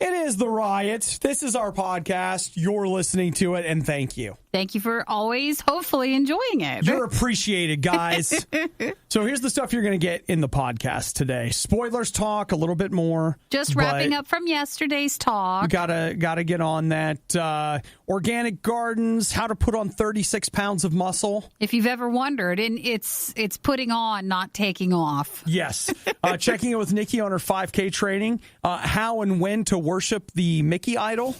It is The Riot. This is our podcast. You're listening to it, and thank you. Thank you for always, hopefully, enjoying it. You're appreciated, guys. So here's the stuff you're going to get in the podcast today. Spoilers talk, a little bit more. Just wrapping up from yesterday's talk. Gotta get on that. Organic gardens, how to put on 36 pounds of muscle. If you've ever wondered, and it's putting on, not taking off. Yes. Checking in with Nikki on her 5K training. How and when to worship the Mickey idol.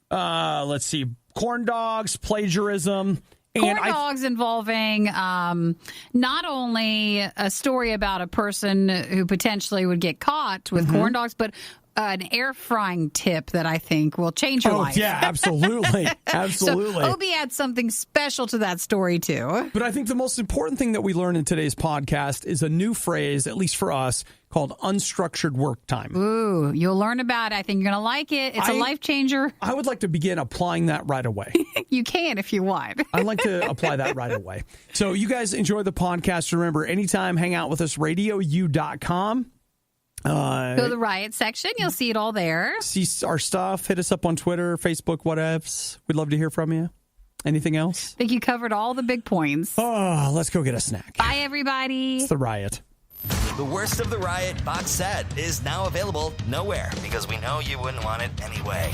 Let's see. Corn dogs, plagiarism. Corn dogs involving not only a story about a person who potentially would get caught with corn dogs, but an air frying tip that I think will change your life. Yeah, absolutely. Absolutely. So Obi adds something special to that story, too. But I think the most important thing that we learned in today's podcast is a new phrase, at least for us, called unstructured work time. Ooh, you'll learn about it. I think you're going to like it. It's a life changer. I would like to begin applying that right away. You can if you want. I'd like to apply that right away. So you guys enjoy the podcast. Remember, anytime, hang out with us, RadioU.com. Go to the Riot section. You'll see it all there. See our stuff. Hit us up on Twitter, Facebook, whatevs. We'd love to hear from you. Anything else? I think you covered all the big points. Oh, let's go get a snack. Bye, everybody. It's The Riot. The Worst of the Riot box set is now available nowhere because we know you wouldn't want it anyway.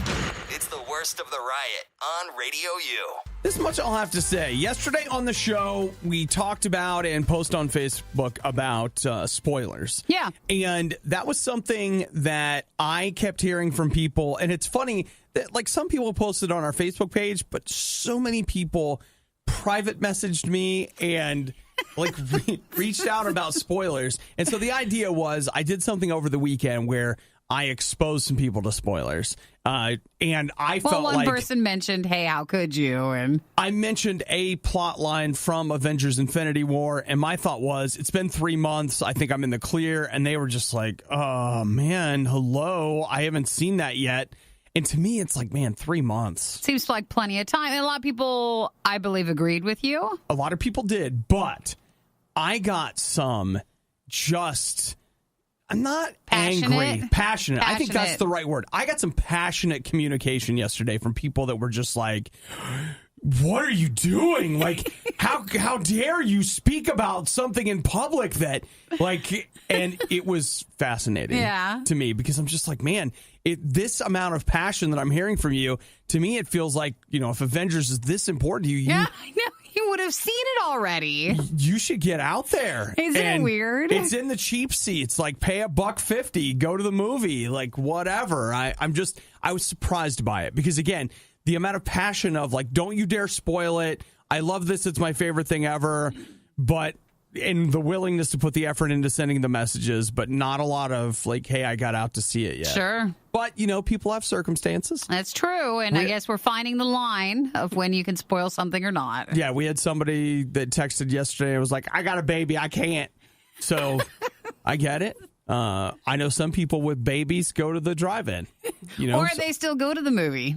It's The Worst of the Riot on Radio U. This much I'll have to say. Yesterday on the show, we talked about and posted on Facebook about spoilers. Yeah. And that was something that I kept hearing from people. And it's funny that, like, some people posted on our Facebook page, but so many people private messaged me and reached out about spoilers. And so the idea was I did something over the weekend where I exposed some people to spoilers. And I felt like... one person mentioned, hey, how could you? And I mentioned a plot line from Avengers Infinity War, and my thought was, it's been 3 months. I think I'm in the clear. And they were just like, oh, man, hello. I haven't seen that yet. And to me, it's like, man, 3 months. Seems like plenty of time. And a lot of people, I believe, agreed with you. A lot of people did, but I got some just... I'm not angry. Passionate. I think that's the right word. I got some passionate communication yesterday from people that were just like, what are you doing? Like, how dare you speak about something in public that, like, and it was fascinating to me because I'm just like, man, this amount of passion that I'm hearing from you, to me, it feels like, you know, if Avengers is this important to you, I know. You would have seen it already. You should get out there. Isn't it weird? It's in the cheap seats. Like, pay $1.50, go to the movie, like, whatever. I was surprised by it because, again, the amount of passion of, like, don't you dare spoil it. I love this. It's my favorite thing ever. But and the willingness to put the effort into sending the messages, but not a lot of, like, hey, I got out to see it yet. Sure. But, you know, people have circumstances. That's true. And I guess we're finding the line of when you can spoil something or not. Yeah, we had somebody that texted yesterday and was like, I got a baby, I can't. So I get it. I know some people with babies go to the drive-in. You know, or they still go to the movie.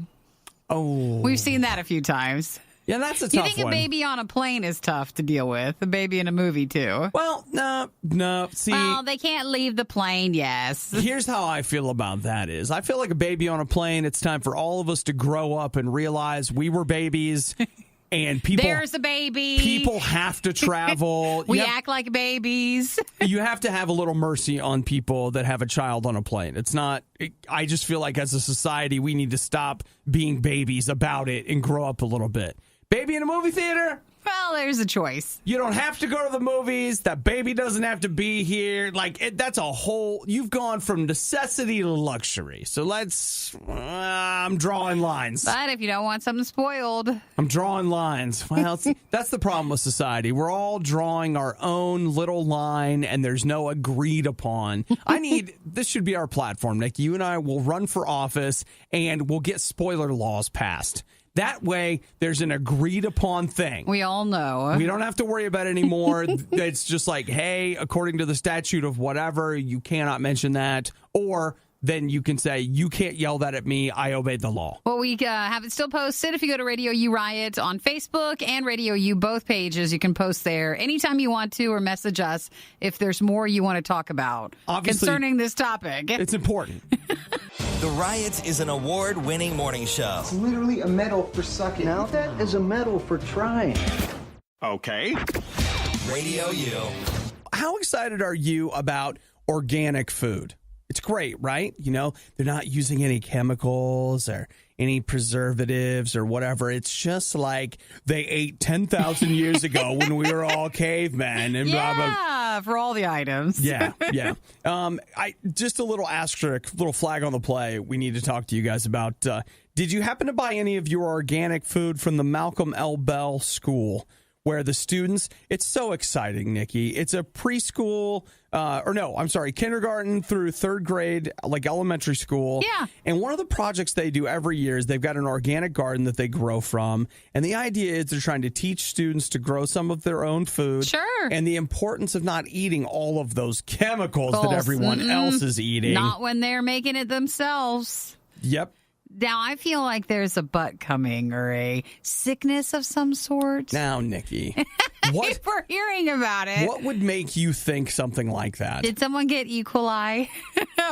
Oh. We've seen that a few times. Yeah, that's a tough one. You think a baby on a plane is tough to deal with? A baby in a movie, too? Well, no. See, well, they can't leave the plane, yes. Here's how I feel about that is, I feel like a baby on a plane, it's time for all of us to grow up and realize we were babies. And people, there's a baby. People have to travel. We act like babies. You have to have a little mercy on people that have a child on a plane. It's not, I just feel like as a society, we need to stop being babies about it and grow up a little bit. Baby in a movie theater? Well, there's a choice. You don't have to go to the movies. That baby doesn't have to be here. Like, that's a whole... You've gone from necessity to luxury. So let's... I'm drawing lines. But if you don't want something spoiled... I'm drawing lines. Well, that's the problem with society. We're all drawing our own little line, and there's no agreed upon. This should be our platform, Nick. You and I will run for office, and we'll get spoiler laws passed. That way, there's an agreed-upon thing. We all know. We don't have to worry about it anymore. It's just like, hey, according to the statute of whatever, you cannot mention that. Or then you can say, you can't yell that at me. I obeyed the law. Well, we have it still posted. If you go to Radio U Riot on Facebook and Radio U, both pages, you can post there anytime you want to or message us if there's more you want to talk about Obviously, concerning this topic. It's important. The Riot is an award-winning morning show. It's literally a medal for sucking. Now that is a medal for trying. Okay. Radio U. How excited are you about organic food? It's great, right? You know, they're not using any chemicals or any preservatives or whatever. It's just like they ate 10,000 years ago when we were all cavemen and blah, blah. Yeah, for all the items. Yeah. I just a little asterisk, little flag on the play. We need to talk to you guys about. Did you happen to buy any of your organic food from the Malcolm L. Bell School? Where the students, it's so exciting, Nikki. It's a preschool, kindergarten through third grade, like elementary school. Yeah. And one of the projects they do every year is they've got an organic garden that they grow from. And the idea is they're trying to teach students to grow some of their own food. Sure. And the importance of not eating all of those chemicals that everyone else is eating. Not when they're making it themselves. Yep. Now, I feel like there's a butt coming or a sickness of some sort. Now, Nikki, what? We're hearing about it. What would make you think something like that? Did someone get E. coli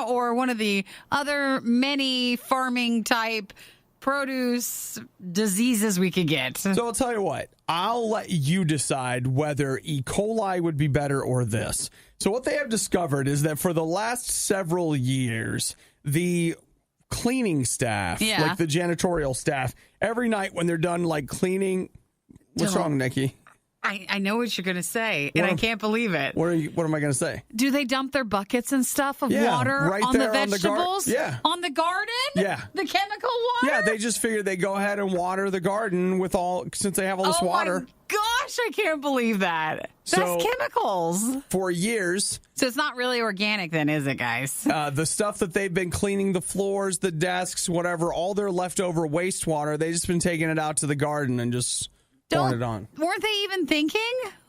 or one of the other many farming type produce diseases we could get? So I'll tell you what, I'll let you decide whether E. coli would be better or this. So what they have discovered is that for the last several years, the cleaning staff, like the janitorial staff, every night when they're done like cleaning, what's wrong, Nikki? I know what you're going to say, and I can't believe it. What am I going to say? Do they dump their buckets and stuff of water right on the there vegetables? On the garden? Yeah. The chemical water? Yeah, they just figured they go ahead and water the garden with since they have all this water. My gosh, I can't believe that. That's chemicals. For years. So it's not really organic then, is it, guys? The stuff that they've been cleaning, the floors, the desks, whatever, all their leftover wastewater, they've just been taking it out to the garden and just pouring it on. Weren't they even thinking?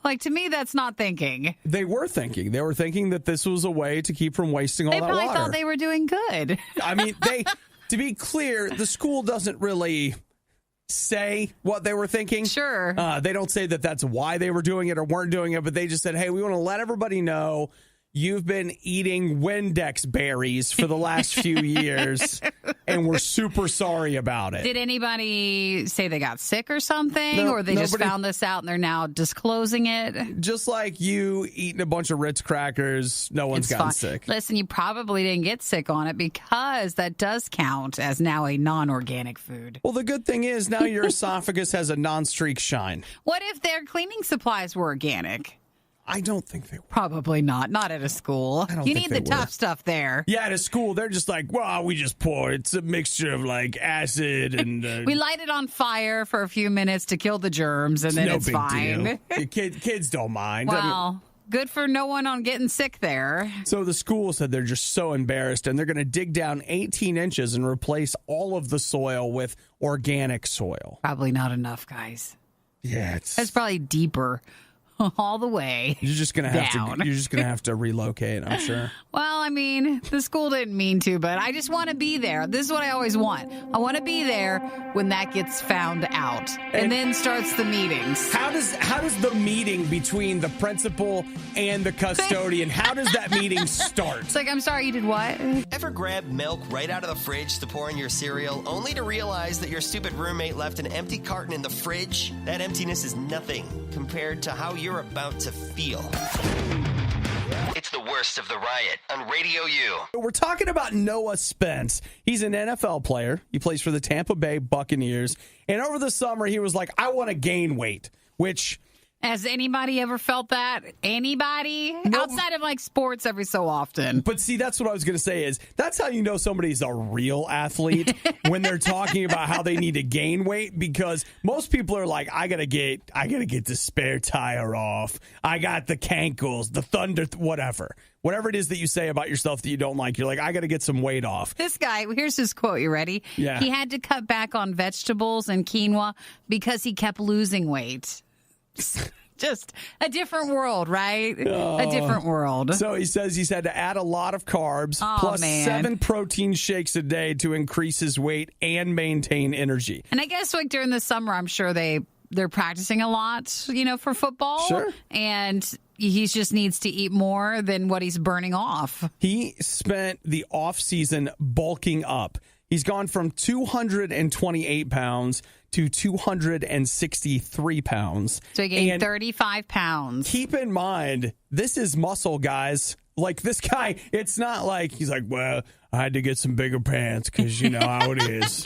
Like, to me, that's not thinking. They were thinking. They were thinking that this was a way to keep from wasting all that water. They probably thought they were doing good. I mean, to be clear, the school doesn't really say what they were thinking. Sure. They don't say that that's why they were doing it or weren't doing it, but they just said, hey, we want to let everybody know you've been eating Windex berries for the last few years, and we're super sorry about it. Did anybody say they got sick or something? Or they just found this out and they're now disclosing it? Just like you eating a bunch of Ritz crackers, no one's gotten sick. Listen, you probably didn't get sick on it because that does count as now a non-organic food. Well, the good thing is now your esophagus has a non-streak shine. What if their cleaning supplies were organic? I don't think they were. Probably not. Not at a school. You need the tough stuff there. Yeah, at a school, they're just like, well, we just pour. It's a mixture of like acid and... we light it on fire for a few minutes to kill the germs, and then it's fine. Kids don't mind. Well, good for no one on getting sick there. So the school said they're just so embarrassed, and they're going to dig down 18 inches and replace all of the soil with organic soil. Probably not enough, guys. Yeah, that's probably deeper. All the way. You're just gonna have to relocate, I'm sure. Well, I mean, the school didn't mean to, but I just want to be there. This is what I always want. I want to be there when that gets found out, and then starts the meetings. How does the meeting between the principal and the custodian? How does that meeting start? It's like, I'm sorry, you did what? Ever grab milk right out of the fridge to pour in your cereal, only to realize that your stupid roommate left an empty carton in the fridge? That emptiness is nothing compared to how you're about to feel. It's the worst of the riot on Radio U. We're talking about Noah Spence. He's an NFL player. He plays for the Tampa Bay Buccaneers. And over the summer, he was like, I want to gain weight, which... Has anybody ever felt that? Anybody? No. Outside of like sports every so often. But see, that's what I was going to say is that's how you know somebody's a real athlete when they're talking about how they need to gain weight, because most people are like, I gotta get the spare tire off. I got the cankles, the thunder, whatever it is that you say about yourself that you don't like. You're like, I got to get some weight off. This guy, here's his quote. You ready? Yeah. He had to cut back on vegetables and quinoa because he kept losing weight. Just a different world, right? A different world. So he says he's had to add a lot of carbs, plus 7 protein shakes a day to increase his weight and maintain energy. And I guess like during the summer, I'm sure they they're practicing a lot, for football. Sure. And he just needs to eat more than what he's burning off. He spent the offseason bulking up. He's gone from 228 pounds to 263 pounds. So he gained 35 pounds. Keep in mind, this is muscle, guys. Like, this guy, it's not like he's like, well, I had to get some bigger pants because you know how it is.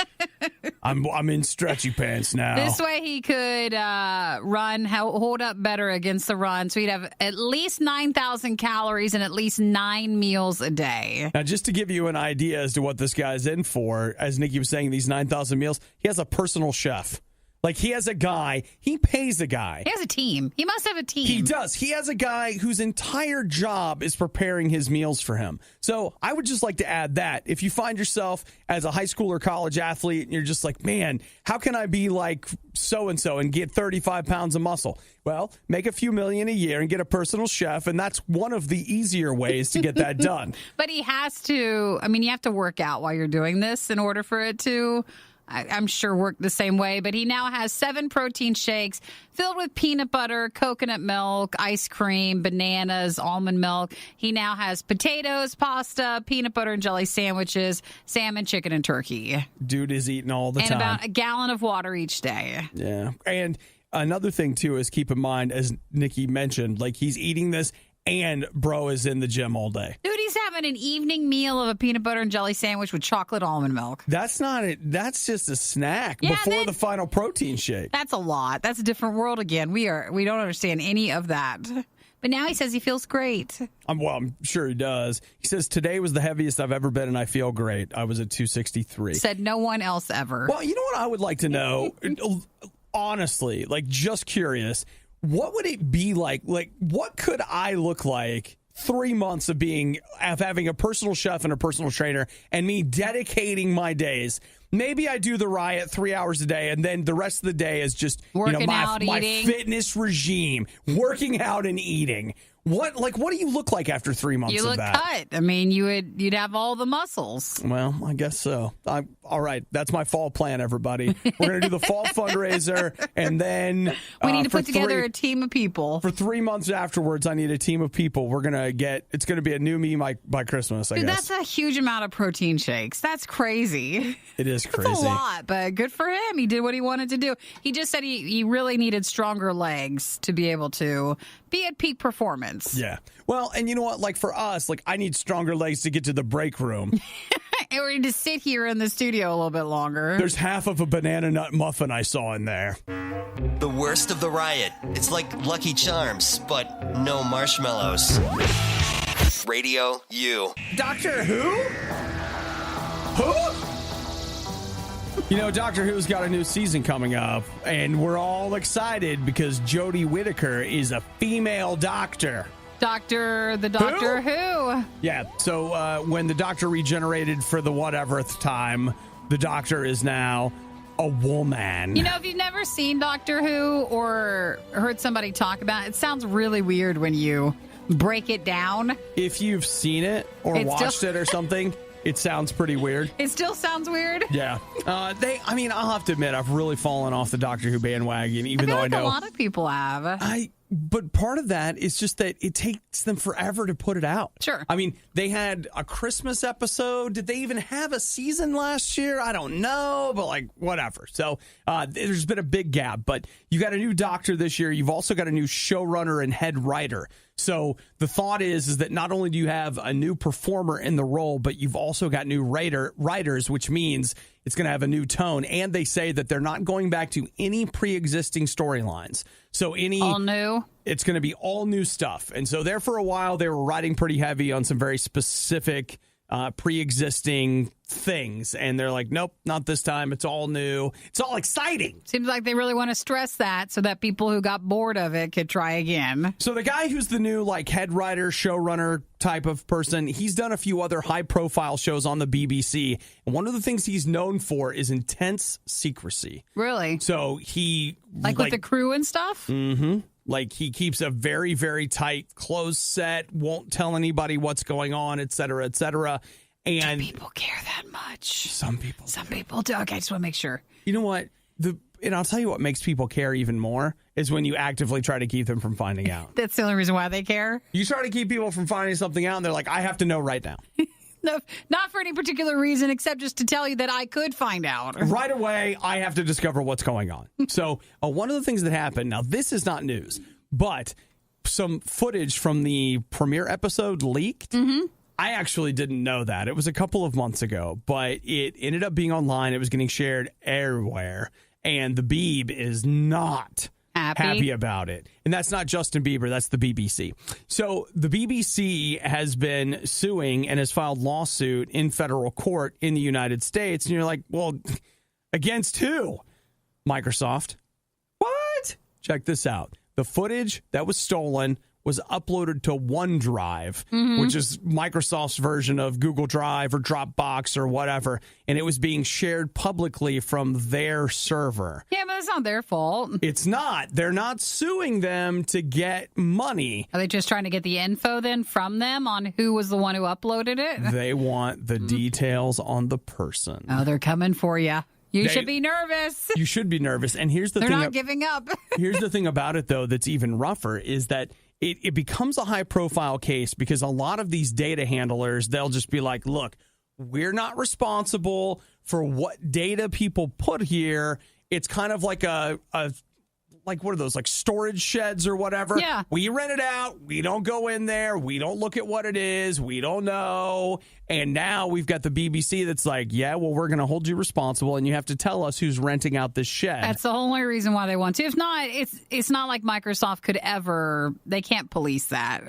I'm in stretchy pants now. This way he could hold up better against the run. So he'd have at least 9,000 calories and at least 9 meals a day. Now, just to give you an idea as to what this guy's in for, as Nikki was saying, these 9,000 meals, he has a personal chef. Like, he has a guy. He pays a guy. He has a team. He must have a team. He does. He has a guy whose entire job is preparing his meals for him. So I would just like to add that. If you find yourself as a high school or college athlete and you're just like, man, how can I be like so-and-so and get 35 pounds of muscle? Well, make a few million a year and get a personal chef, and that's one of the easier ways to get that done. But he has to, you have to work out while you're doing this in order for it to... I'm sure work the same way, but he now has 7 protein shakes filled with peanut butter, coconut milk, ice cream, bananas, almond milk. He now has potatoes, pasta, peanut butter and jelly sandwiches, salmon, chicken, and turkey. Dude is eating all the time. And about a gallon of water each day. Yeah. And another thing, too, is keep in mind, as Nikki mentioned, like, he's eating this and bro is in the gym all day. Dude, he's having an evening meal of a peanut butter and jelly sandwich with chocolate almond milk. That's not it. That's just a snack before the final protein shake. That's a lot. That's a different world again. We don't understand any of that. But now he says he feels great. I'm sure he does. He says, today was the heaviest I've ever been, and I feel great. I was at 263. Said no one else ever. Well, you know what I would like to know? Honestly, like, just curious. What would it be like? Like, what could I look like 3 months of having a personal chef and a personal trainer and me dedicating my days? Maybe I do the RIOT 3 hours a day, and then the rest of the day is just my fitness regime, working out and eating. What do you look like after 3 months you of look that? cut. You'd have all the muscles. Well, I guess so. All right, that's my fall plan, everybody. We're going to do the fall fundraiser, and then we need to put together a team of people. For 3 months afterwards, I need a team of people. It's going to be a new me by Christmas, I guess. That's a huge amount of protein shakes. That's crazy. It is crazy. That's a lot, but good for him. He did what he wanted to do. He just said he really needed stronger legs to be able to be at peak performance. Yeah. Well, and you know what? Like, for us, like, I need stronger legs to get to the break room. And we're going to sit here in the studio a little bit longer. There's half of a banana nut muffin I saw in there. The worst of the riot. It's like Lucky Charms, but no marshmallows. Radio U. Doctor Who? Who? You know, Doctor Who's got a new season coming up, and we're all excited because Jodie Whittaker is a female doctor. Doctor Who? Yeah, so when the Doctor regenerated for the whateverth time, the Doctor is now a woman. You know, if you've never seen Doctor Who or heard somebody talk about it, it sounds really weird when you break it down. If you've seen it or watched it or something... It sounds pretty weird. It still sounds weird? Yeah. I'll have to admit, I've really fallen off the Doctor Who bandwagon, even though I know a lot of people have. But part of that is just that it takes them forever to put it out. Sure. I mean, they had a Christmas episode. Did they even have a season last year? I don't know, but like, whatever. So there's been a big gap. But you got a new Doctor this year. You've also got a new showrunner and head writer. So the thought is that not only do you have a new performer in the role, but you've also got new writers, which means it's going to have a new tone. And they say that they're not going back to any pre-existing storylines. So all new? It's going to be all new stuff. And so there for a while, they were riding pretty heavy on some very specific pre-existing things. And they're like, nope, not this time. It's all new. It's all exciting. Seems like they really want to stress that so that people who got bored of it could try again. So the guy who's the new head writer, showrunner type of person, he's done a few other high-profile shows on the BBC. And one of the things he's known for is intense secrecy. Really? So he... with the crew and stuff? Mm-hmm. Like, he keeps a very, very tight, closed set, won't tell anybody what's going on, et cetera, et cetera. And do people care that much? Some people do. Okay, I just want to make sure. You know what? And I'll tell you what makes people care even more is when you actively try to keep them from finding out. That's the only reason why they care? You try to keep people from finding something out, and they're like, I have to know right now. No, not for any particular reason, except just to tell you that I could find out. Right away, I have to discover what's going on. So one of the things that happened, now this is not news, but some footage from the premiere episode leaked. Mm-hmm. I actually didn't know that. It was a couple of months ago, but it ended up being online. It was getting shared everywhere, and the Beeb is not happy about it. And that's not Justin Bieber, that's the BBC. So the BBC has been suing and has filed lawsuit in federal court in the United States. And you're like, well, against who? Microsoft. What? Check this out. The footage that was stolen was uploaded to OneDrive, which is Microsoft's version of Google Drive or Dropbox or whatever, and it was being shared publicly from their server. Yeah, but it's not their fault. It's not. They're not suing them to get money. Are they just trying to get the info then from them on who was the one who uploaded it? They want the details on the person. Oh, they're coming for you. You should be nervous. You should be nervous. And here's the thing. They're not giving up. Here's the thing about it, though, that's even rougher is that it becomes a high-profile case because a lot of these data handlers, they'll just be like, look, we're not responsible for what data people put here. It's kind of like like, what are those, like storage sheds or whatever? Yeah. We rent it out. We don't go in there. We don't look at what it is. We don't know. And now we've got the BBC that's like, yeah, well, we're going to hold you responsible, and you have to tell us who's renting out this shed. That's the only reason why they want to. If not, it's not like Microsoft could ever, they can't police that.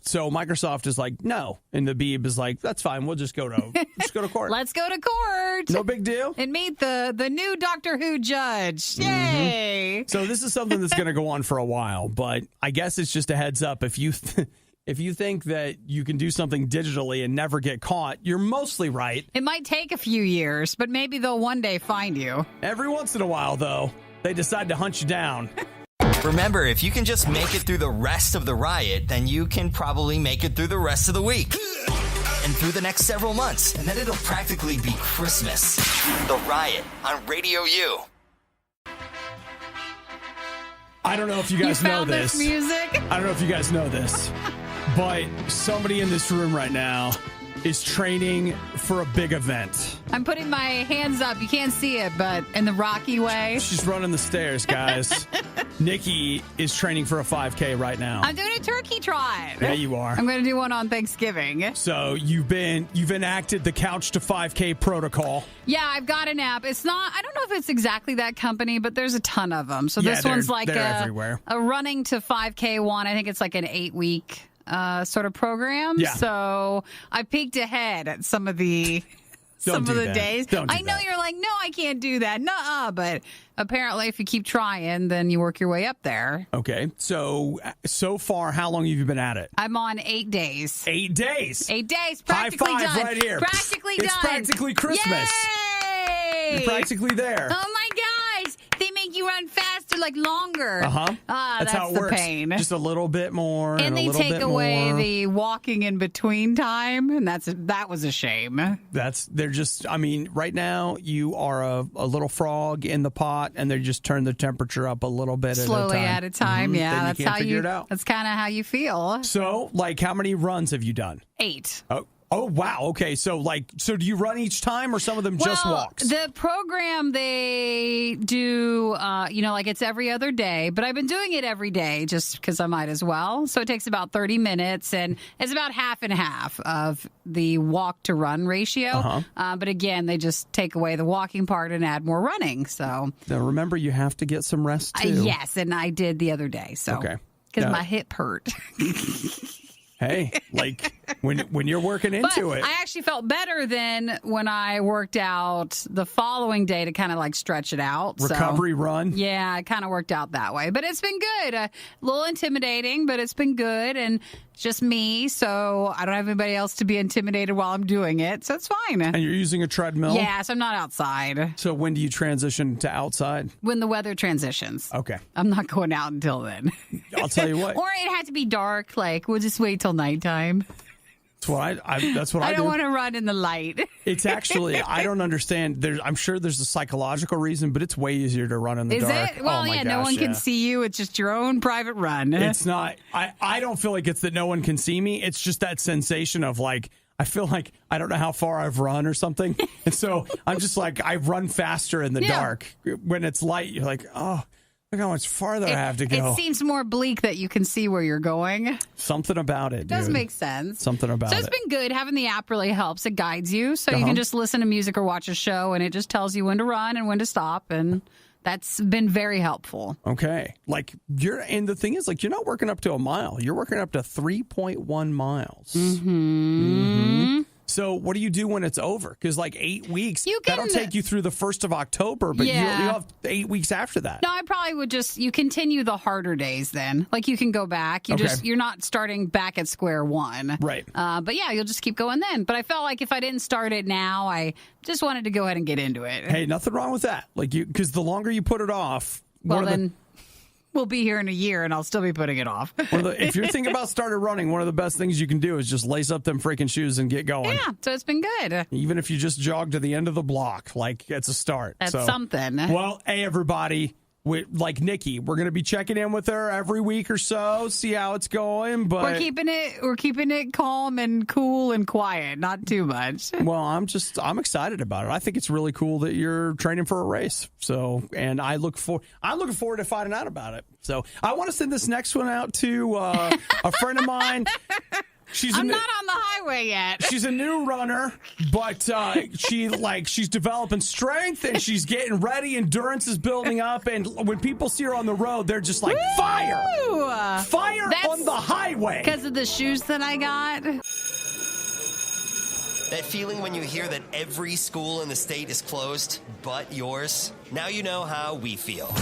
So Microsoft is like, no. And the Beeb is like, that's fine. We'll just go to court. Let's go to court. No big deal. And meet the new Doctor Who judge. Yay. Mm-hmm. So this is something that's going to go on for a while, but I guess it's just a heads up. If you think that you can do something digitally and never get caught, you're mostly right. It might take a few years, but maybe they'll one day find you. Every once in a while, though, they decide to hunt you down. Remember, if you can just make it through the rest of the riot, then you can probably make it through the rest of the week. And through the next several months. And then it'll practically be Christmas. The Riot on RadioU. I don't know if you guys know this. Music? I don't know if you guys know this, but somebody in this room right now is training for a big event. I'm putting my hands up. You can't see it, but in the Rocky way. She's running the stairs, guys. Nikki is training for a 5K right now. I'm doing a turkey trot. Yeah, you are. I'm going to do one on Thanksgiving. So you've enacted the Couch to 5K protocol. Yeah, I've got an app. It's not, I don't know if it's exactly that company, but there's a ton of them. So this one's like everywhere. A running to 5K one. I think it's like an 8-week sort of program. Yeah. So I peeked ahead at some of the days. I know you're like, no, I can't do that. Nuh-uh. But apparently if you keep trying, then you work your way up there. Okay. So far, how long have you been at it? I'm on 8 days. 8 days. 8 days. Practically High five done. right here. Practically done. It's practically Christmas. Yay! You're practically there. Oh my gosh. They make you run faster, like longer. Uh-huh. That's how it the works. Pain. Just a little bit more. And they take away more. the walking in between time, and that was a shame. Right now you are a little frog in the pot, and they just turn the temperature up a little bit slowly at a time. Yeah, then that's you can't how figure it out. That's kind of how you feel. So, how many runs have you done? 8. Oh, wow. Okay. So do you run each time, or some of them just walks? The program, they do, it's every other day, but I've been doing it every day just because I might as well. So it takes about 30 minutes, and it's about half and half of the walk to run ratio. Uh-huh. But again, they just take away the walking part and add more running. So now remember, you have to get some rest too. Yes, and I did the other day. So okay, because my hip hurt. Hey, when you're working into it. I actually felt better than when I worked out the following day to kind of stretch it out. Recovery run? Yeah, it kind of worked out that way. But it's been good. A little intimidating, but it's been good. And it's just me, so I don't have anybody else to be intimidated while I'm doing it. So it's fine. And you're using a treadmill? Yeah, so I'm not outside. So when do you transition to outside? When the weather transitions. Okay. I'm not going out until then. I'll tell you what. Or it had to be dark. We'll just wait till nighttime. That's what I do. I don't want to run in the light. It's actually, I don't understand. I'm sure there's a psychological reason, but it's way easier to run in the dark. Is it? Well, gosh, no one can see you. It's just your own private run. It's not. I don't feel like it's that no one can see me. It's just that sensation of like, I feel like I don't know how far I've run or something. And so I'm just like, I run faster in the dark. When it's light, you're like, oh, look how much farther I have to go. It seems more bleak that you can see where you're going. Something about it, does make sense. Something about it. So it's been good. Having the app really helps. It guides you. So you can just listen to music or watch a show, and it just tells you when to run and when to stop. And that's been very helpful. Okay. And the thing is, you're not working up to a mile. You're working up to 3.1 miles. Mm-hmm. So what do you do when it's over? Because 8 weeks, that'll take you through the 1st of October, but you'll have 8 weeks after that. No, I probably would you continue the harder days then. You can go back. You're not starting back at square one. Right. But yeah, you'll just keep going then. But I felt like if I didn't start it now, I just wanted to go ahead and get into it. Hey, nothing wrong with that. Because the longer you put it off, we'll be here in a year, and I'll still be putting it off. If you're thinking about starting running, one of the best things you can do is just lace up them freaking shoes and get going. Yeah, so it's been good. Even if you just jog to the end of the block, it's a start. That's something. Well, hey, everybody. Nikki, we're going to be checking in with her every week or so, see how it's going. But we're keeping it calm and cool and quiet, not too much. Well, I'm excited about it. I think it's really cool that you're training for a race. So, and I'm looking forward to finding out about it. So, I want to send this next one out to a friend of mine. I'm not on the highway yet. She's a new runner, but she's developing strength and she's getting ready. Endurance is building up, and when people see her on the road, they're just like, fire on the highway. Because of the shoes that I got. That feeling when you hear that every school in the state is closed, but yours? Now you know how we feel.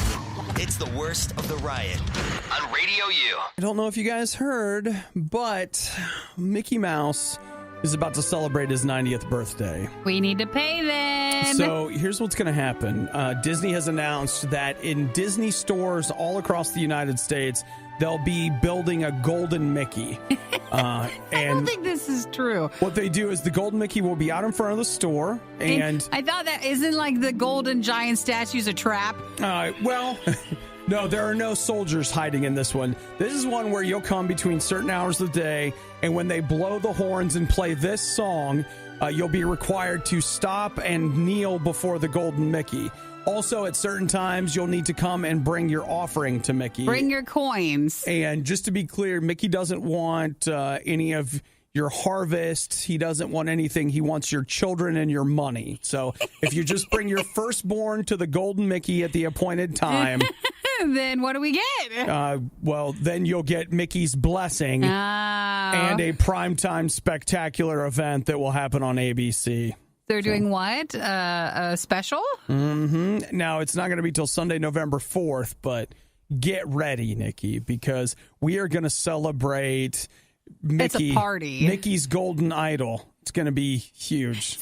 It's the worst of the riot on RadioU. I don't know if you guys heard, but Mickey Mouse is about to celebrate his 90th birthday. We need to pay then. So here's what's going to happen. Disney has announced that in Disney stores all across the United States, they'll be building a golden Mickey. I don't think this is true. What they do is the golden Mickey will be out in front of the store. And I thought that isn't the golden giant statues a trap? Well... No, there are no soldiers hiding in this one. This is one where you'll come between certain hours of the day, and when they blow the horns and play this song, you'll be required to stop and kneel before the golden Mickey. Also, at certain times, you'll need to come and bring your offering to Mickey. Bring your coins. And just to be clear, Mickey doesn't want any of your harvest. He doesn't want anything. He wants your children and your money. So if you just bring your firstborn to the golden Mickey at the appointed time... Then what do we get? Then you'll get Mickey's blessing and a primetime spectacular event that will happen on ABC. They're doing what? A special? Mm-hmm. Now, it's not going to be till Sunday, November 4th, but get ready, Nikki, because we are going to celebrate Mickey. It's a party. Mickey's golden idol. It's going to be huge.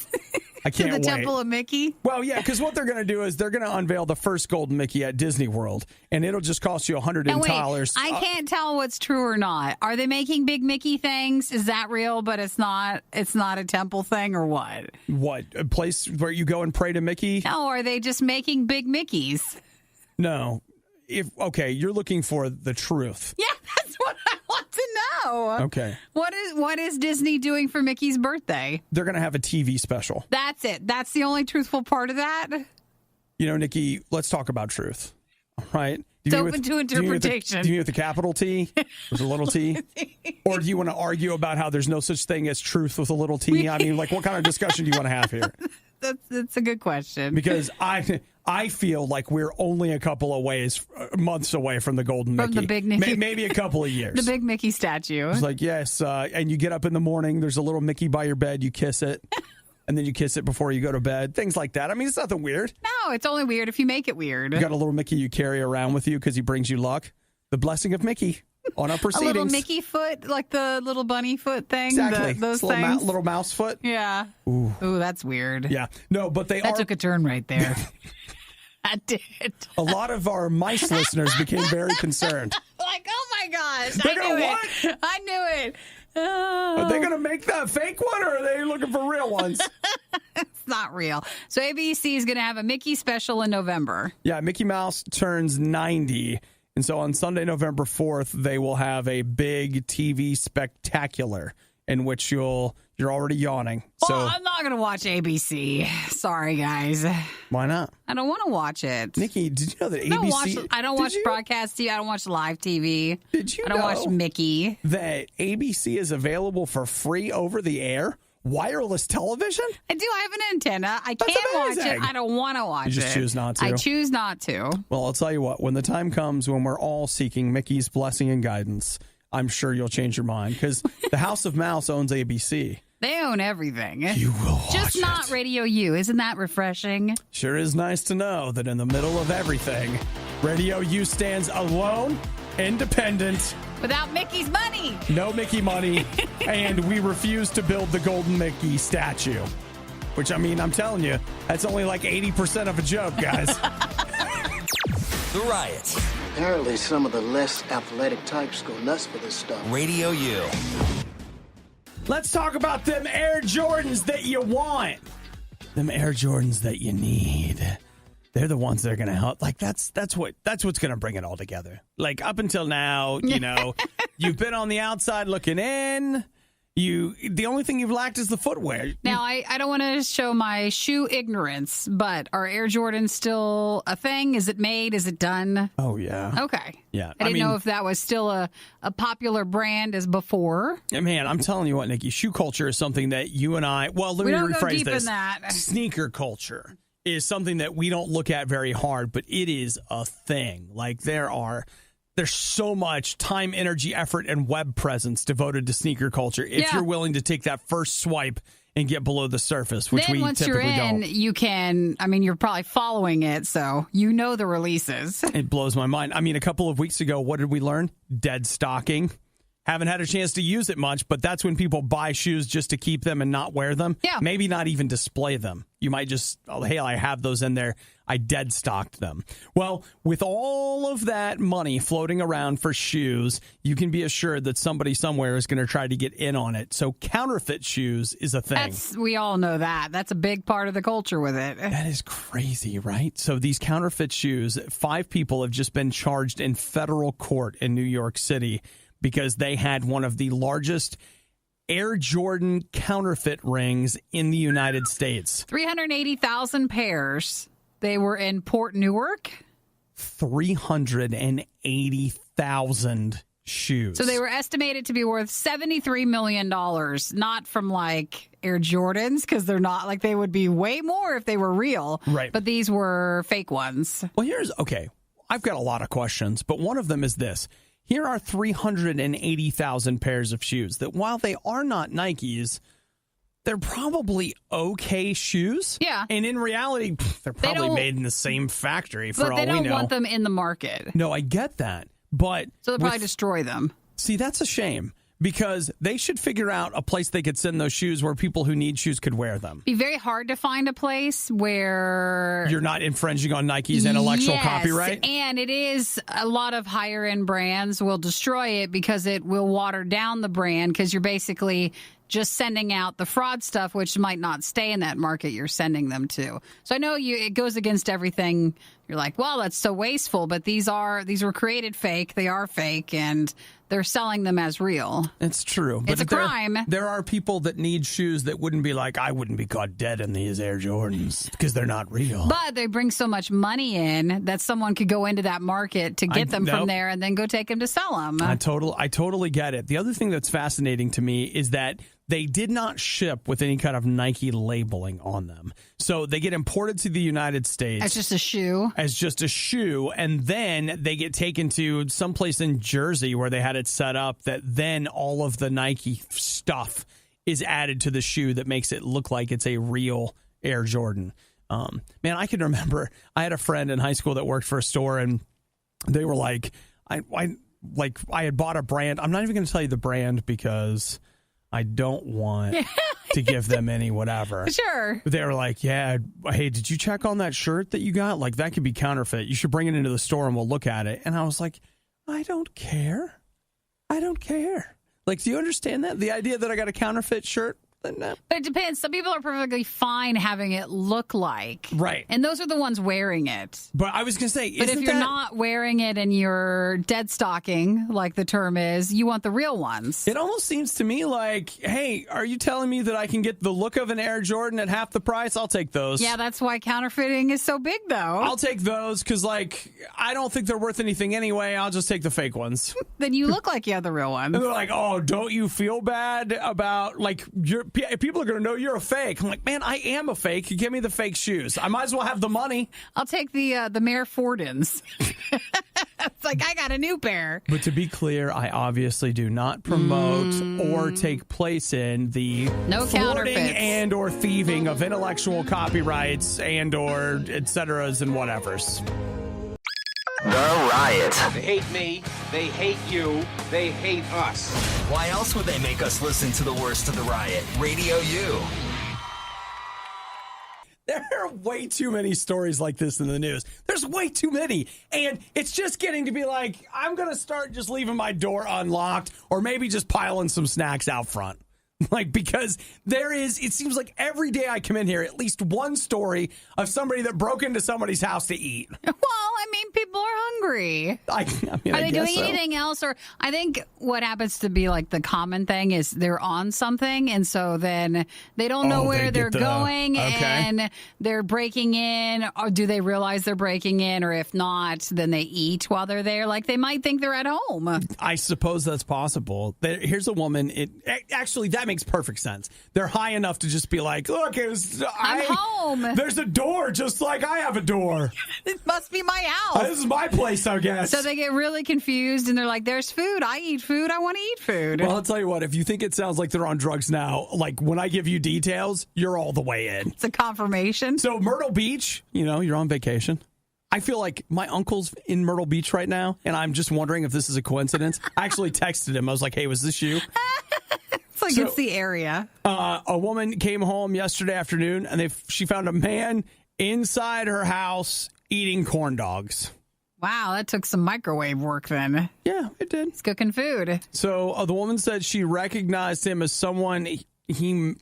I can't wait. To the Temple of Mickey? Well, yeah, because what they're going to do is they're going to unveil the first golden Mickey at Disney World, and it'll just cost you $100. I can't tell what's true or not. Are they making big Mickey things? Is that real, but it's not a temple thing, or what? What, a place where you go and pray to Mickey? No, are they just making big Mickeys? No. You're looking for the truth. Yeah, that's what I want to know. Okay. What is Disney doing for Mickey's birthday? They're going to have a TV special. That's it. That's the only truthful part of that? Nikki, let's talk about truth. All right? It's open to interpretation. Do you mean with the capital T? With a little t? Or do you want to argue about how there's no such thing as truth with a little t? I mean, what kind of discussion do you want to have here? That's a good question. Because I feel like we're only a couple of months away from the golden Mickey. From the big Mickey. Maybe a couple of years. The big Mickey statue. It's like, yes. And you get up in the morning, there's a little Mickey by your bed, you kiss it. And then you kiss it before you go to bed. Things like that. I mean, it's nothing weird. No, it's only weird if you make it weird. You got a little Mickey you carry around with you because he brings you luck. The blessing of Mickey on our proceedings. A little Mickey foot, like the little bunny foot thing. Exactly. Those things. Little mouse foot. Yeah. Ooh, that's weird. Yeah. No, but that took a turn right there. I did. A lot of our mice listeners became very concerned. Like, oh my gosh. I knew it. Are they going to make that fake one, or are they looking for real ones? It's not real. So ABC is going to have a Mickey special in November. Yeah, Mickey Mouse turns 90. And so on Sunday, November 4th, they will have a big TV spectacular in which you're already yawning. So Well, I'm not going to watch ABC. Sorry, guys. why not? I don't want to watch it. Nikki, did you know that I don't watch broadcast TV. I don't watch live TV. Did you I don't know watch Mickey. that ABC is available for free over the air? Wireless television? I do. I have an antenna. I That's can watch amazing. it. I don't want to watch it. You just choose not to. I choose not to. Well, I'll tell you what, when the time comes when we're all seeking Mickey's blessing and guidance, I'm sure you'll change your mind because the House of Mouse owns ABC. They own everything. You will watch Just not RadioU. Isn't that refreshing? Sure is nice to know that in the middle of everything, RadioU stands alone, independent, Without Mickey's money. no Mickey money, and we refuse to build the Golden Mickey statue. Which, I mean, I'm telling you, that's only like 80% of a joke, guys. The Riot. Apparently, some of the less athletic types go nuts for this stuff. Radio U. Let's talk about them Air Jordans that you want. Them Air Jordans that you need. They're the ones that are going to help. Like that's what's going to bring it all together. Like up until now, you know, you've been on the outside looking in. The only thing you've lacked is the footwear. Now, I don't want to show my shoe ignorance, but are Air Jordans still a thing? Is it made? Is it done? Oh yeah. Okay. Yeah. I didn't know if that was still a popular brand as before. Man, I'm telling you what, Nikki, shoe culture is something that you and I, well, let me don't go rephrase deep this. in that. Sneaker culture is something that we don't look at very hard, but it is a thing. Like there's so much time, energy, effort, and web presence devoted to sneaker culture. If you're willing to take that first swipe and get below the surface, which then we once typically you're in, don't. you can, you're probably following it, so you know the releases. It blows my mind. I mean, a couple of weeks ago, what did we learn? Dead stocking. Haven't had a chance to use it much, but that's when people buy shoes just to keep them and not wear them. Yeah. Maybe not even display them. You might just, hey, I have those in there. I dead stocked them. Well, with all of that money floating around for shoes, you can be assured that somebody somewhere is going to try to get in on it. So counterfeit shoes is a thing. We all know that. That's a big part of the culture with it. That is crazy, right? So these counterfeit shoes, 5 people have just been charged in federal court in New York City because they had one of the largest Air Jordan counterfeit rings in the United States. 380,000 pairs. They were in Port Newark. 380,000 shoes. So they were estimated to be worth $73 million, not from like Air Jordans, because they're not, like they would be way more if they were real. Right. But these were fake ones. Well, okay, I've got a lot of questions, but one of them is this. Here are 380,000 pairs of shoes that while they are not Nikes, they're probably okay shoes. Yeah. And in reality, they're probably made in the same factory for all we know. But they don't want them in the market. No, I get that. But so they'll probably destroy them. See, that's a shame because they should figure out a place they could send those shoes where people who need shoes could wear them. Be very hard to find a place where you're not infringing on Nike's intellectual copyright. And it is a lot of higher end brands will destroy it because it will water down the brand because you're basically just sending out the fraud stuff, which might not stay in that market you're sending them to. So I know it goes against everything. You're like, well, that's so wasteful, but these were created fake. They are fake, and they're selling them as real. It's true. But it's a crime. There are people that need shoes that wouldn't be like, I wouldn't be caught dead in these Air Jordans because they're not real. But they bring so much money in that someone could go into that market to get them from there and then go take them to sell them. I totally get it. The other thing that's fascinating to me is that they did not ship with any kind of Nike labeling on them. So they get imported to the United States. As just a shoe. And then they get taken to someplace in Jersey where they had it set up that then all of the Nike stuff is added to the shoe that makes it look like it's a real Air Jordan. Man, I can remember I had a friend in high school that worked for a store and they were like, I had bought a brand. I'm not even going to tell you the brand because I don't want to give them any whatever. Sure. But they were like, yeah, hey, did you check on that shirt that you got? Like, that could be counterfeit. You should bring it into the store and we'll look at it. And I was like, I don't care. Like, do you understand that? The idea that I got a counterfeit shirt? No. But it depends. Some people are perfectly fine having it look like. Right. And those are the ones wearing it. But I was going to say, but if you're not wearing it and you're dead stocking, like the term is, you want the real ones. It almost seems to me like, hey, are you telling me that I can get the look of an Air Jordan at half the price? I'll take those. Yeah, that's why counterfeiting is so big, though. I'll take those because, like, I don't think they're worth anything anyway. I'll just take the fake ones. Then you look like you have the real ones. And they're like, oh, don't you feel bad about, like, people are going to know you're a fake. I'm like, man, I am a fake. You give me the fake shoes. I might as well have the money. I'll take the Mayor Fordens. It's like, I got a new pair. But to be clear, I obviously do not promote or take place in the thwarting and or thieving of intellectual copyrights and or et ceteras and whatevers. The Riot. They hate me, they hate you, they hate us. Why else would they make us listen to the worst of the Riot? RadioU. There are way too many stories like this in the news. There's way too many. And it's just getting to be like, I'm going to start just leaving my door unlocked or maybe just piling some snacks out front. Like, because it seems like every day I come in here, at least one story of somebody that broke into somebody's house to eat. Well, I mean, people are hungry. I mean, are they doing so. anything else? Or I think what happens to be like the common thing is they're on something, and so then they don't know where they're going, and they're breaking in. Or do they realize they're breaking in? Or if not, then they eat while they're there. Like they might think they're at home. I suppose that's possible. Here's a woman. Actually, that makes perfect sense. They're high enough to just be like, look, I'm home. There's a door just like I have a door. It must be my house. This is my place, I guess. So they get really confused and they're like, there's food. I eat food. I want to eat food. Well, I'll tell you what, if you think it sounds like they're on drugs now, like when I give you details, you're all the way in. It's a confirmation. So Myrtle Beach, you're on vacation. I feel like my uncle's in Myrtle Beach right now, and I'm just wondering if this is a coincidence. I actually texted him. I was like, hey, was this you? It's the area. A woman came home yesterday afternoon, and she found a man inside her house eating corn dogs. Wow, that took some microwave work then. Yeah, it did. He's cooking food. So the woman said she recognized him as someone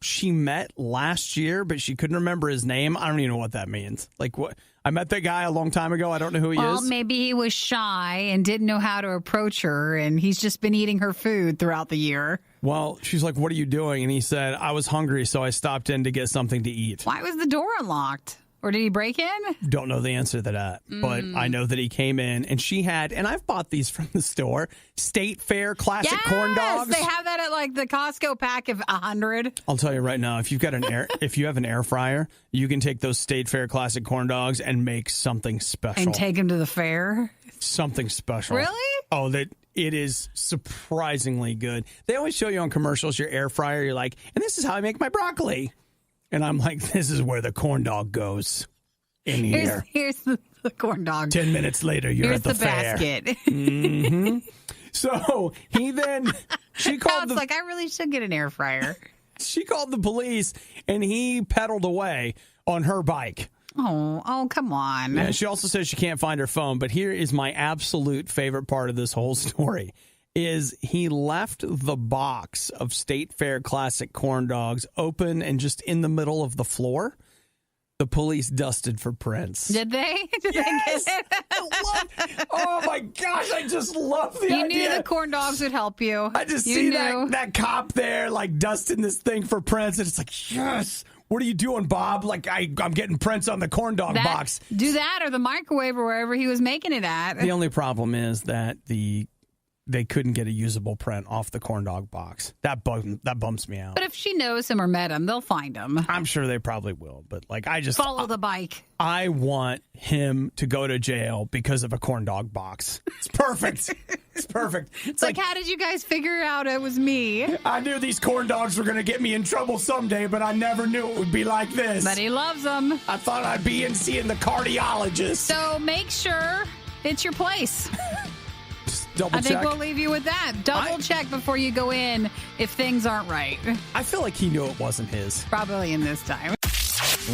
she met last year, but she couldn't remember his name. I don't even know what that means. Like, what? I met that guy a long time ago. I don't know who he is. Well, maybe he was shy and didn't know how to approach her, and he's just been eating her food throughout the year. Well, she's like, what are you doing? And he said, I was hungry, so I stopped in to get something to eat. Why was the door unlocked? Or did he break in? Don't know the answer to that, but I know that he came in and she had, and I've bought these from the store, State Fair classic corn dogs. They have that at like the Costco pack of 100. I'll tell you right now, if you've got if you have an air fryer, you can take those State Fair classic corn dogs and make something special. And take them to the fair? Something special. Really? Oh, it is surprisingly good. They always show you on commercials your air fryer. You're like, and this is how I make my broccoli. And I'm like, this is where the corn dog goes in here. Here's the corn dog. 10 minutes later, you're at the fair. Basket. Mm-hmm. So she called like, I really should get an air fryer. She called the police and he pedaled away on her bike. Oh, come on. Yeah, she also says she can't find her phone. But here is my absolute favorite part of this whole story. Is he left the box of State Fair classic corn dogs open and just in the middle of the floor. The police dusted for prints. Did they? Yes! Oh my gosh, I just love the idea. You knew the corn dogs would help you. I just see that cop there like dusting this thing for prints, and it's like, yes. What are you doing, Bob? Like, I'm getting prints on the corn dog box. Do that or the microwave or wherever he was making it at. The only problem is that they couldn't get a usable print off the corn dog box. That bumps me out. But if she knows him or met him, they'll find him. I'm sure they probably will. But like, I just follow the bike. I want him to go to jail because of a corn dog box. It's perfect. It's perfect. It's like, how did you guys figure out it was me? I knew these corn dogs were going to get me in trouble someday, but I never knew it would be like this. But he loves them. I thought I'd be in seeing the cardiologist. So make sure it's your place. I think we'll leave you with that. Double check before you go in if things aren't right. I feel like he knew it wasn't his. Probably in this time.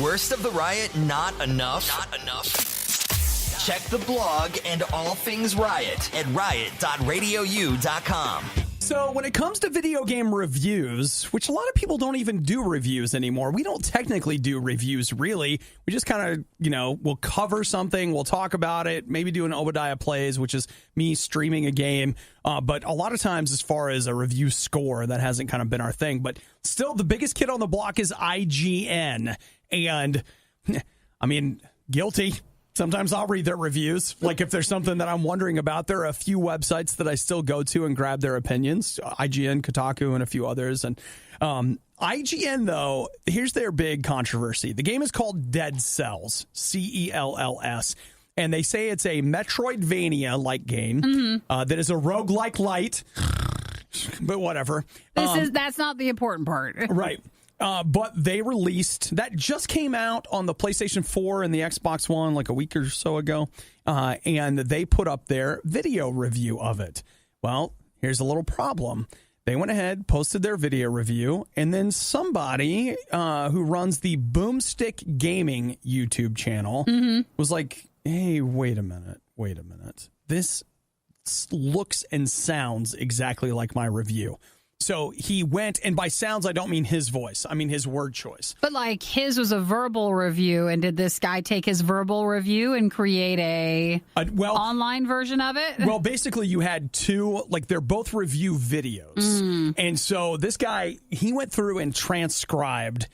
Worst of the Riot, not enough? Not enough. Check the blog and all things Riot at riot.radiou.com. So when it comes to video game reviews, which a lot of people don't even do reviews anymore, we don't technically do reviews, really. We just kind of, we'll cover something, we'll talk about it, maybe do an Obadiah Plays, which is me streaming a game. But a lot of times, as far as a review score, that hasn't kind of been our thing. But still, the biggest kid on the block is IGN. And, I mean, guilty. Sometimes I'll read their reviews. Like if there's something that I'm wondering about, there are a few websites that I still go to and grab their opinions, IGN, Kotaku, and a few others. And IGN, though, here's their big controversy. The game is called Dead Cells, Cells. And they say it's a Metroidvania-like game that is a roguelike light, but whatever. That's not the important part. Right. But they released, that just came out on the PlayStation 4 and the Xbox One like a week or so ago, and they put up their video review of it. Well, here's a little problem. They went ahead, posted their video review, and then somebody who runs the Boomstick Gaming YouTube channel was like, hey, wait a minute. This looks and sounds exactly like my review. So he went, and by sounds, I don't mean his voice. I mean his word choice. But like his was a verbal review, and did this guy take his verbal review and create a online version of it? Well, basically you had two, like they're both review videos. And so this guy, he went through and transcribed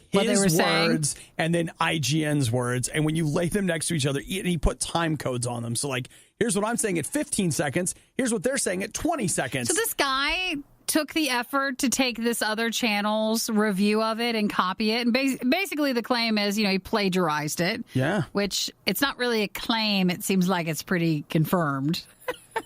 his words and then IGN's words. And when you lay them next to each other, he put time codes on them. So like, here's what I'm saying at 15 seconds. Here's what they're saying at 20 seconds. So this guy took the effort to take this other channel's review of it and copy it. And basically the claim is, he plagiarized it. Yeah. Which it's not really a claim. It seems like it's pretty confirmed.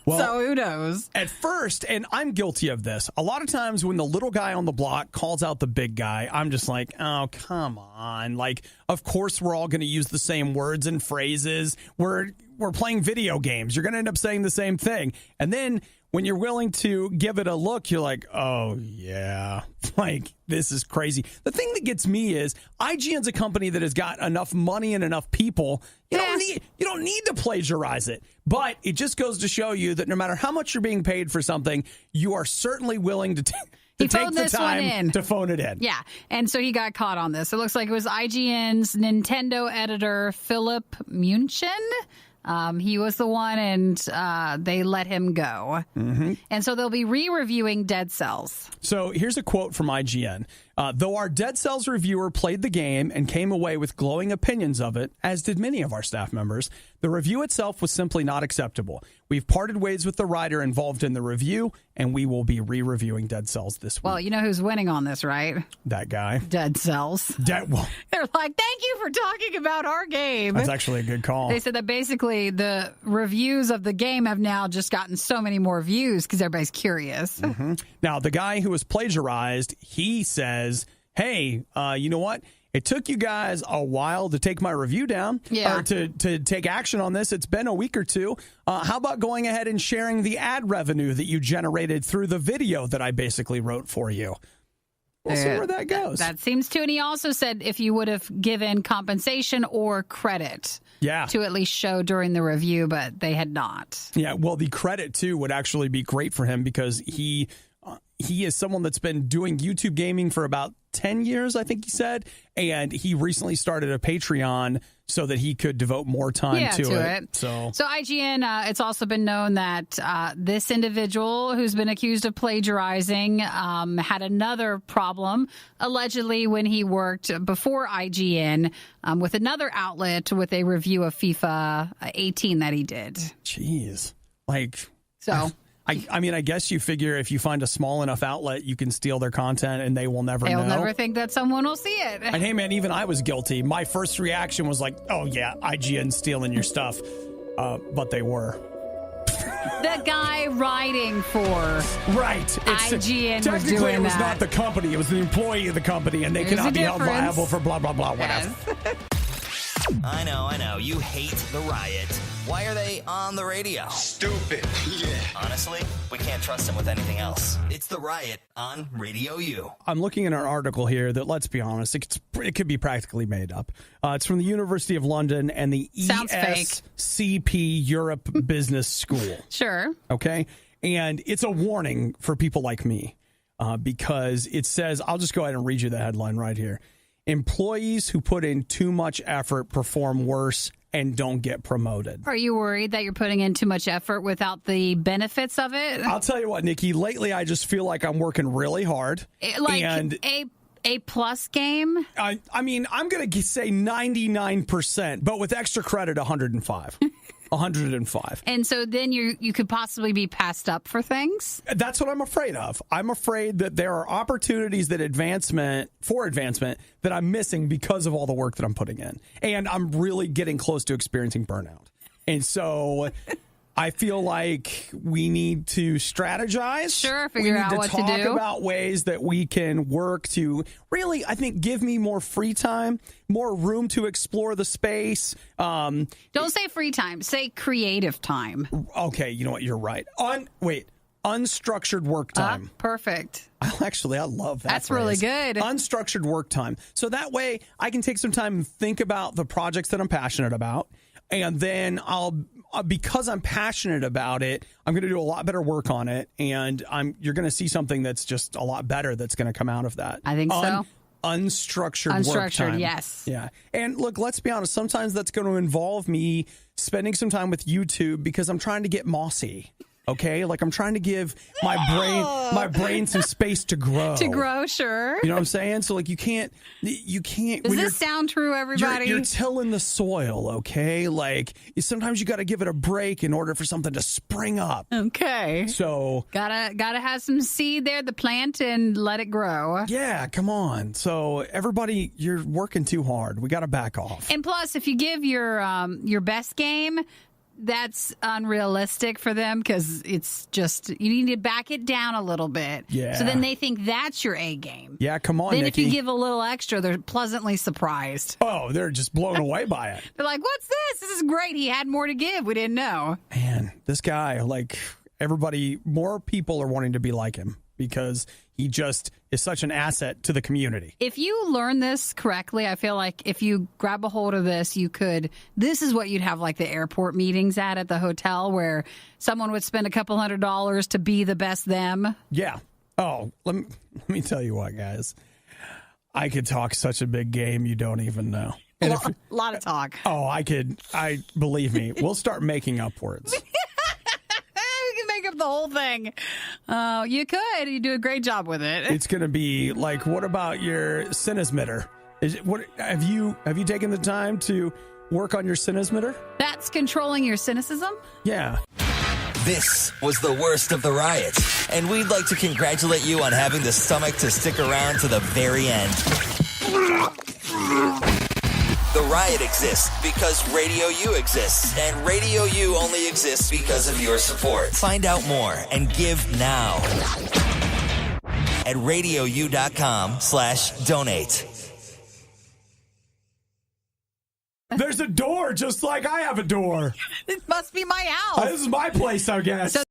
Well, so who knows? At first, and I'm guilty of this, a lot of times when the little guy on the block calls out the big guy, I'm just like, oh, come on. Like, of course we're all going to use the same words and phrases. We're playing video games. You're going to end up saying the same thing. And then when you're willing to give it a look, you're like, oh, yeah, like, this is crazy. The thing that gets me is IGN's a company that has got enough money and enough people. You don't need to plagiarize it. But it just goes to show you that no matter how much you're being paid for something, you are certainly willing to take the time to phone it in. Yeah, and so he got caught on this. It looks like it was IGN's Nintendo editor, Philip Munchen. He was the one, and they let him go. And so they'll be re-reviewing Dead Cells. So here's a quote from IGN. Though our Dead Cells reviewer played the game and came away with glowing opinions of it, as did many of our staff members, the review itself was simply not acceptable. We've parted ways with the writer involved in the review, and we will be re-reviewing Dead Cells this week. Well, you know who's winning on this, right? That guy. Dead Cells. They're like, thank you for talking about our game. That's actually a good call. They said that basically the reviews of the game have now just gotten so many more views because everybody's curious. Now, the guy who was plagiarized, he says, hey, you know what? It took you guys a while to take my review down, or to take action on this. It's been a week or two. How about going ahead and sharing the ad revenue that you generated through the video that I basically wrote for you? We'll see where that goes. That seems to. And he also said if you would have given compensation or credit to at least show during the review, but they had not. Yeah, well, the credit, too, would actually be great for him because he is someone that's been doing YouTube gaming for about 10 years, I think he said, and he recently started a Patreon so that he could devote more time to it. So IGN, it's also been known that this individual who's been accused of plagiarizing had another problem, allegedly when he worked before IGN with another outlet with a review of FIFA 18 that he did. Jeez. I mean, I guess you figure if you find a small enough outlet, you can steal their content and they will never know. They'll never think that someone will see it. And hey, man, even I was guilty. My first reaction was like, oh, yeah, IGN's stealing your stuff. But they were. The guy writing for IGN technically, it was not the company. It was the employee of the company, and they cannot be held liable for blah, blah, blah, whatever. Yes. I know. You hate the Riot. Why are they on the radio? Stupid. Yeah. Honestly, we can't trust them with anything else. It's the Riot on RadioU. I'm looking at an article here that, let's be honest, it could be practically made up. It's from the University of London and the ESCP Europe Business School. Sure. Okay. And it's a warning for people like me because it says, I'll just go ahead and read you the headline right here. Employees who put in too much effort perform worse and don't get promoted. Are you worried that you're putting in too much effort without the benefits of it? I'll tell you what, Nikki, lately I just feel like I'm working really hard. And A plus game? I mean, I'm going to say 99%, but with extra credit, 105. 105. And so then you could possibly be passed up for things? That's what I'm afraid of. I'm afraid that there are opportunities that advancement that I'm missing because of all the work that I'm putting in. And I'm really getting close to experiencing burnout. And so I feel like we need to strategize. Sure, figure out what to do. We need to talk about ways that we can work to really, I think, give me more free time, more room to explore the space. Don't say free time. Say creative time. Okay, you know what? You're right. Unstructured work time. Perfect. I love that. That's phrase. really good. Unstructured work time. So that way I can take some time and think about the projects that I'm passionate about. And then because I'm passionate about it, I'm going to do a lot better work on it. And you're going to see something that's just a lot better that's going to come out of that. I think so. Unstructured work time. Yes. Yeah. And look, let's be honest. Sometimes that's going to involve me spending some time with YouTube because I'm trying to get mossy. Okay, like I'm trying to give my brain some space to grow. To grow, sure. You know what I'm saying? So like you can't. Does this sound true, everybody? You're tilling the soil, okay? Like sometimes you got to give it a break in order for something to spring up. Okay. So gotta have some seed there, the plant, and let it grow. Yeah, come on. So everybody, you're working too hard. We got to back off. And plus, if you give your best game, that's unrealistic for them because it's just, you need to back it down a little bit. Yeah. So then they think that's your A game. Yeah, come on, Then Nikki. if you give a little extra, they're pleasantly surprised. Oh, they're just blown away by it. They're like, what's this? This is great. He had more to give. We didn't know. Man, this guy, like everybody, more people are wanting to be like him because he just is such an asset to the community. If you learn this correctly, I feel like if you grab a hold of this, this is what you'd have like the airport meetings at the hotel where someone would spend a couple $100 to be the best them. Yeah. Oh, let me tell you what, guys. I could talk such a big game you don't even know. A lot of talk. Oh, believe me, we'll start making up words. Make up the whole thing. You could. You do a great job with it. It's going to be like, what about your cynismeter? Have you taken the time to work on your cynismeter? That's controlling your cynicism? Yeah. This was the worst of the riots, and we'd like to congratulate you on having the stomach to stick around to the very end. The riot exists because RadioU exists, and RadioU only exists because of your support. Find out more and give now at RadioU.com/donate. There's a door just like I have a door. It must be my house. This is my place, I guess. So